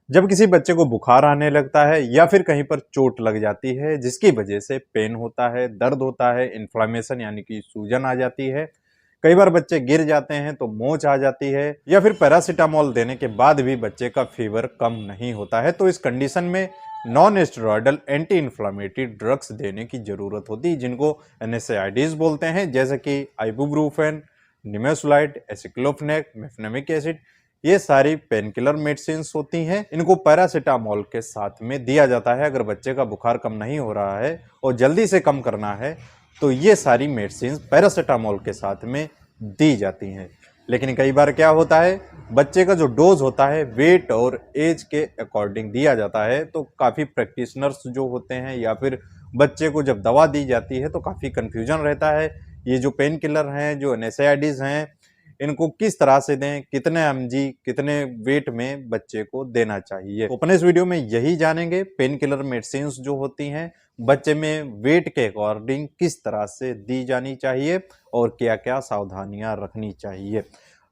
जब किसी बच्चे को बुखार आने लगता है या फिर कहीं पर चोट लग जाती है जिसकी वजह से पेन होता है, दर्द होता है, इन्फ्लामेशन यानी कि सूजन आ जाती है, कई बार बच्चे गिर जाते हैं तो मोच आ जाती है या फिर पैरासीटामोल देने के बाद भी बच्चे का फीवर कम नहीं होता है, तो इस कंडीशन में non steroidal anti inflammatory drugs देने की जरूरत होती है जिनको एनएसएआईडीज बोलते हैं, जैसे कि ibuprofen, nimesulide, aceclofenac, mefenamic acid. ये सारी पेन किलर मेडिसिन होती हैं। इनको पैरासीटामोल के साथ में दिया जाता है अगर बच्चे का बुखार कम नहीं हो रहा है और जल्दी से कम करना है तो ये सारी मेडिसिन पैरासीटामोल के साथ में दी जाती हैं। लेकिन कई बार क्या होता है, बच्चे का जो डोज होता है वेट और एज के अकॉर्डिंग दिया जाता है, तो काफ़ी प्रैक्टिशनर्स जो होते हैं या फिर बच्चे को जब दवा दी जाती है तो काफ़ी कन्फ्यूजन रहता है। ये जो पेन किलर हैं, जो एनएसएआईडीज हैं, इनको किस तरह से दें, कितने एमजी, कितने वेट में बच्चे को देना चाहिए। तो अपने इस वीडियो में यही जानेंगे, पेन किलर मेडिसिन जो होती हैं बच्चे में वेट के अकॉर्डिंग किस तरह से दी जानी चाहिए और क्या क्या सावधानियां रखनी चाहिए।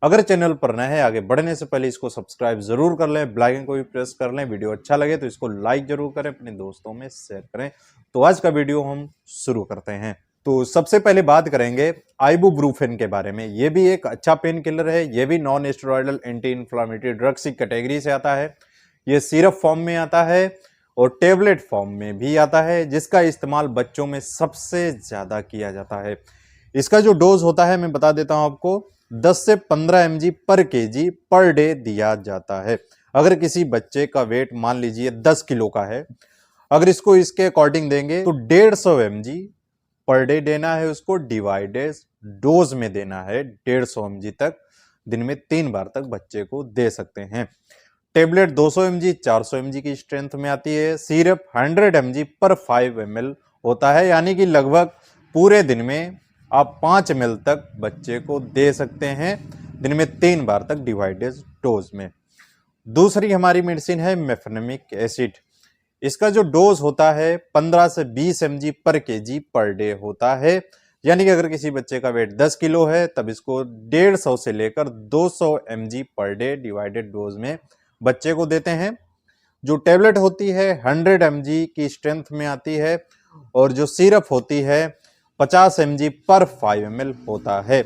अगर चैनल पर नए हैं, आगे बढ़ने से पहले इसको सब्सक्राइब जरूर कर लें, बेल आइकन को भी प्रेस कर लें। वीडियो अच्छा लगे तो इसको लाइक जरूर करें, अपने दोस्तों में शेयर करें। तो आज का वीडियो हम शुरू करते हैं। तो सबसे पहले बात करेंगे आइबुप्रोफेन के बारे में। यह भी एक अच्छा पेन किलर है, यह भी non steroidal anti inflammatory drugs की कैटेगरी से आता है। यह सिरप फॉर्म में आता है और टेबलेट फॉर्म में भी आता है, जिसका इस्तेमाल बच्चों में सबसे ज्यादा किया जाता है। इसका जो डोज होता है मैं बता देता हूं आपको, 10 से 15 mg पर केजी पर डे दिया जाता है। अगर किसी बच्चे का वेट मान लीजिए 10 किलो का है, अगर इसको इसके अकॉर्डिंग देंगे तो 150 mg पर डे देना है, उसको डिवाइडेड डोज में देना है। 150 mg तक दिन में 3 बार तक बच्चे को दे सकते हैं। टेबलेट 200 mg 400 mg की स्ट्रेंथ में आती है। सिरप 100 mg पर 5 ml होता है, यानी कि लगभग पूरे दिन में आप 5 ml तक बच्चे को दे सकते हैं, दिन में 3 बार तक डिवाइडेड डोज में। दूसरी हमारी मेडिसिन है मेफेनेमिक एसिड। इसका जो डोज होता है 15 से 20 mg पर केजी पर डे होता है, यानी कि अगर किसी बच्चे का वेट 10 किलो है तब इसको 150 से लेकर 200 mg per day divided dose में बच्चे को देते हैं। जो टेबलेट होती है 100 mg की स्ट्रेंथ में आती है और जो सिरप होती है 50 mg पर 5 ml होता है।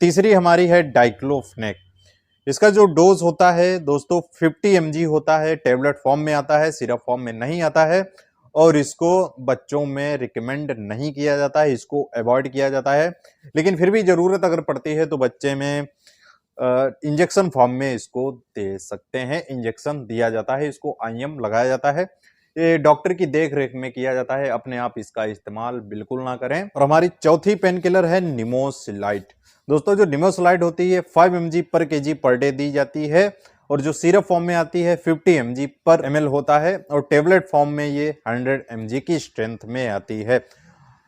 तीसरी हमारी है डाइक्लोफेनेक। इसका जो डोज होता है दोस्तों 50 mg होता है, टेबलेट फॉर्म में आता है, सिरप फॉर्म में नहीं आता है और इसको बच्चों में रिकमेंड नहीं किया जाता है, इसको अवॉइड किया जाता है। लेकिन फिर भी जरूरत अगर पड़ती है तो बच्चे में इंजेक्शन फॉर्म में इसको दे सकते हैं। इंजेक्शन दिया जाता है, इसको आईएम लगाया जाता है। ये डॉक्टर की देख रेख में किया जाता है, अपने आप इसका इस्तेमाल बिल्कुल ना करें। और हमारी चौथी पेन किलर है निमोसिलाइड। दोस्तों जो निमोसिलाइड होती है 5 mg पर केजी पर डे दी जाती है और जो सिरप फॉर्म में आती है 50 mg पर ml होता है और टेबलेट फॉर्म में ये 100 mg की स्ट्रेंथ में आती है।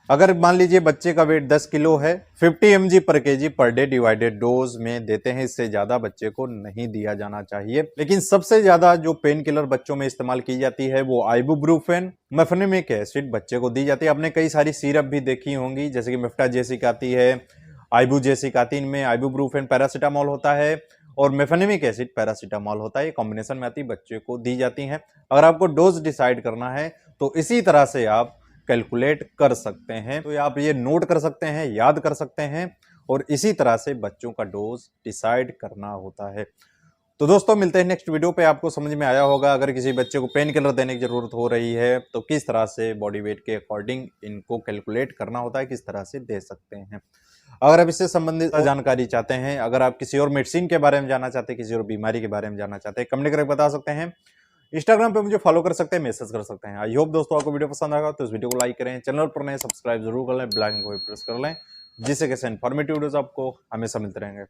अगर मान लीजिए बच्चे का वेट 10 किलो है, 50 mg पर KG per day divided dose में देते हैं, इससे ज्यादा बच्चे को नहीं दिया जाना चाहिए। लेकिन सबसे ज्यादा जो पेन किलर बच्चों में इस्तेमाल की जाती है वो आइबुप्रोफेन, मेफेनेमिक एसिड बच्चे को दी जाती है। आपने कई सारी सिरप भी देखी होंगी, जैसे कि मेफ्टाजेसिक आती है, आइबुजेसिक आती है। इनमें आइबुप्रोफेन पैरासीटामोल होता है और मेफेनेमिक एसिड पैरासीटामोल होता है, ये कॉम्बिनेशन में आती बच्चे को दी जाती हैं। अगर आपको डोज डिसाइड करना है तो इसी तरह से आप कैलकुलेट कर सकते हैं, तो आप ये नोट कर सकते हैं, याद कर सकते हैं और इसी तरह से बच्चों का डोज डिसाइड करना होता है। तो दोस्तों मिलते हैं नेक्स्ट वीडियो पे। आपको समझ में आया होगा, अगर किसी बच्चे को पेन किलर देने की जरूरत हो रही है तो किस तरह से बॉडी वेट के अकॉर्डिंग इनको कैलकुलेट करना होता है, किस तरह से दे सकते हैं। अगर आप इससे संबंधित जानकारी चाहते हैं, अगर आप किसी और मेडिसिन के बारे में जानना चाहते हैं, किसी और बीमारी के बारे में जानना चाहते हैं, कमेंट करके बता सकते हैं। इंस्टाग्राम पे मुझे फॉलो कर सकते हैं, मैसेज कर सकते हैं। आई होप दोस्तों आपको वीडियो पसंद आएगा, तो इस वीडियो को लाइक करें, चैनल पर नए सब्सक्राइब जरूर कर लें, बेल आइकन को भी प्रेस कर लें, जिससे कैसे इन्फॉर्मेटिव वीडियोस आपको हमेशा मिलते रहेंगे।